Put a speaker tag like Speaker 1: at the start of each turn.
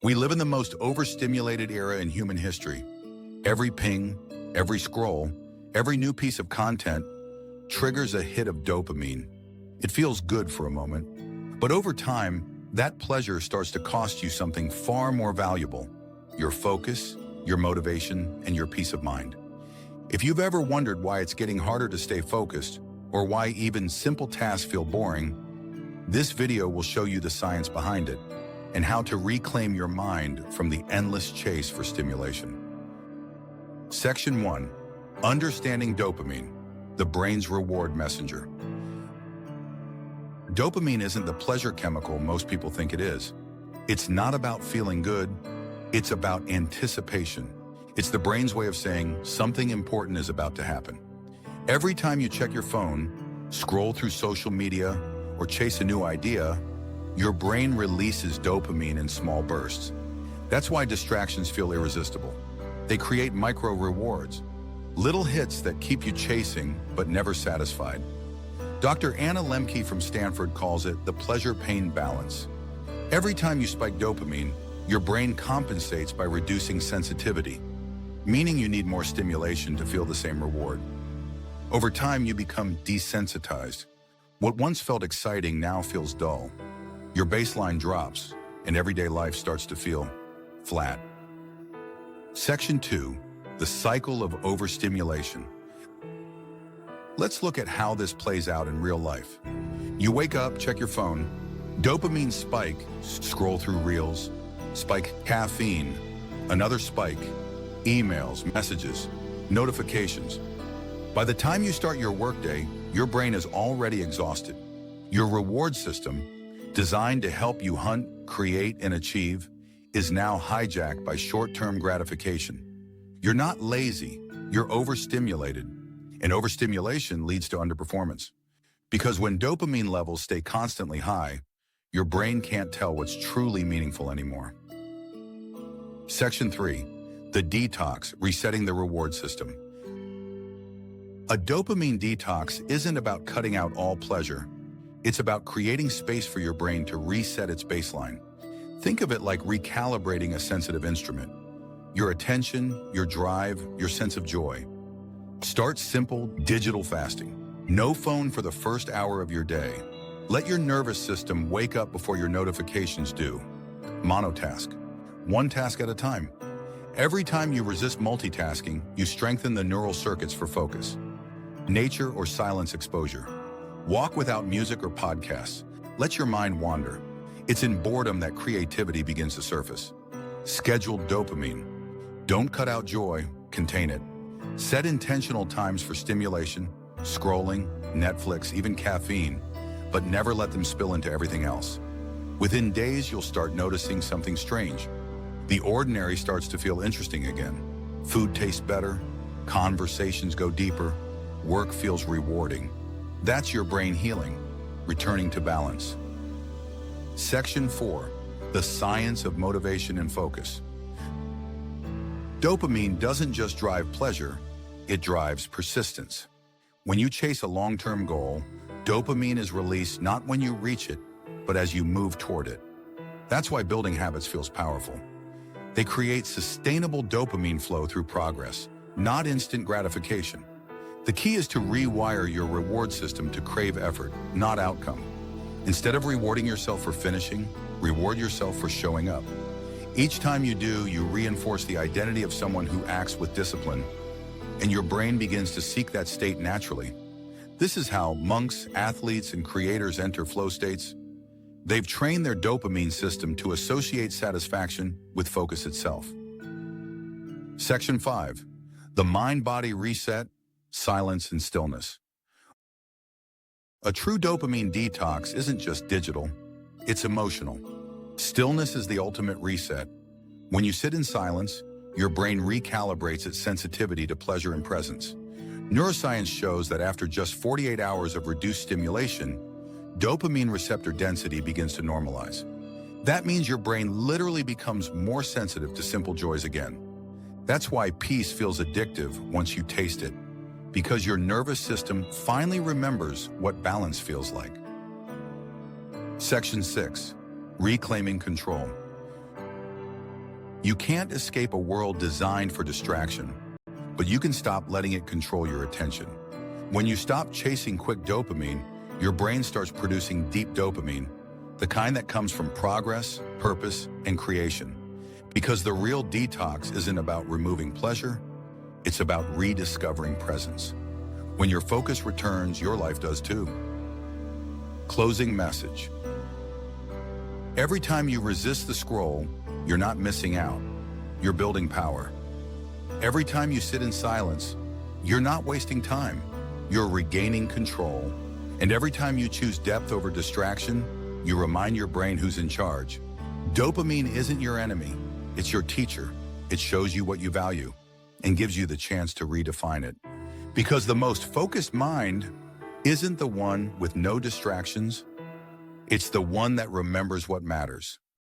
Speaker 1: We live in the most overstimulated era in human history. Every ping, every scroll, every new piece of content triggers a hit of dopamine. It feels good for a moment, but over time, that pleasure starts to cost you something far more valuable: your focus, your motivation, and your peace of mind. If you've ever wondered why it's getting harder to stay focused, or why even simple tasks feel boring, this video will show you the science behind it and how to reclaim your mind from the endless chase for stimulation. Section 1. Understanding dopamine, the brain's reward messenger. Dopamine isn't the pleasure chemical most people think it is. It's not about feeling good, it's about anticipation. It's the brain's way of saying something important is about to happen. Every time you check your phone, scroll through social media, or chase a new idea, your brain releases dopamine in small bursts. That's why distractions feel irresistible. They create micro rewards, little hits that keep you chasing but never satisfied. Dr. Anna Lemke from Stanford calls it the pleasure-pain balance. Every time you spike dopamine, your brain compensates by reducing sensitivity, meaning you need more stimulation to feel the same reward. Over time, you become desensitized. What once felt exciting now feels dull. Your baseline drops, and everyday life starts to feel flat. Section 2. The cycle of overstimulation. Let's look at how this plays out in real life. You wake up, check your phone, dopamine spike, scroll through reels, spike caffeine, another spike, emails, messages, notifications. By the time you start your workday, your brain is already exhausted. Your reward system, designed to help you hunt, create, and achieve, is now hijacked by short-term gratification. You're not lazy, you're overstimulated. And overstimulation leads to underperformance. Because when dopamine levels stay constantly high, your brain can't tell what's truly meaningful anymore. Section 3. The detox, resetting the reward system. A dopamine detox isn't about cutting out all pleasure. It's about creating space for your brain to reset its baseline. Think of it like recalibrating a sensitive instrument. Your attention, your drive, your sense of joy. Start simple, digital fasting. No phone for the first hour of your day. Let your nervous system wake up before your notifications do. Monotask. One task at a time. Every time you resist multitasking, you strengthen the neural circuits for focus. Nature or silence exposure. Walk without music or podcasts. Let your mind wander. It's in boredom that creativity begins to surface. Scheduled dopamine. Don't cut out joy, contain it. Set intentional times for stimulation, scrolling, Netflix, even caffeine, but never let them spill into everything else. Within days, you'll start noticing something strange. The ordinary starts to feel interesting again. Food tastes better, conversations go deeper, work feels rewarding. That's your brain healing, returning to balance. Section 4. The science of motivation and focus. Dopamine doesn't just drive pleasure, it drives persistence. When you chase a long-term goal, dopamine is released not when you reach it, but as you move toward it. That's why building habits feels powerful. They create sustainable dopamine flow through progress, not instant gratification. The key is to rewire your reward system to crave effort, not outcome. Instead of rewarding yourself for finishing, reward yourself for showing up. Each time you do, you reinforce the identity of someone who acts with discipline, and your brain begins to seek that state naturally. This is how monks, athletes, and creators enter flow states. They've trained their dopamine system to associate satisfaction with focus itself. Section 5. The mind-body reset, silence and stillness. A true dopamine detox isn't just digital, it's emotional. Stillness is the ultimate reset. When you sit in silence, your brain recalibrates its sensitivity to pleasure and presence. Neuroscience shows that after just 48 hours of reduced stimulation, dopamine receptor density begins to normalize. That means your brain literally becomes more sensitive to simple joys again. That's why peace feels addictive once you taste it, because your nervous system finally remembers what balance feels like. Section 6. Reclaiming control. You can't escape a world designed for distraction, but you can stop letting it control your attention. When you stop chasing quick dopamine, your brain starts producing deep dopamine, the kind that comes from progress, purpose, and creation. Because the real detox isn't about removing pleasure, it's about rediscovering presence. When your focus returns, your life does too. Closing message. Every time you resist the scroll, you're not missing out. You're building power. Every time you sit in silence, you're not wasting time. You're regaining control. And every time you choose depth over distraction, you remind your brain who's in charge. Dopamine isn't your enemy. It's your teacher. It shows you what you value and gives you the chance to redefine it. Because the most focused mind isn't the one with no distractions. It's the one that remembers what matters.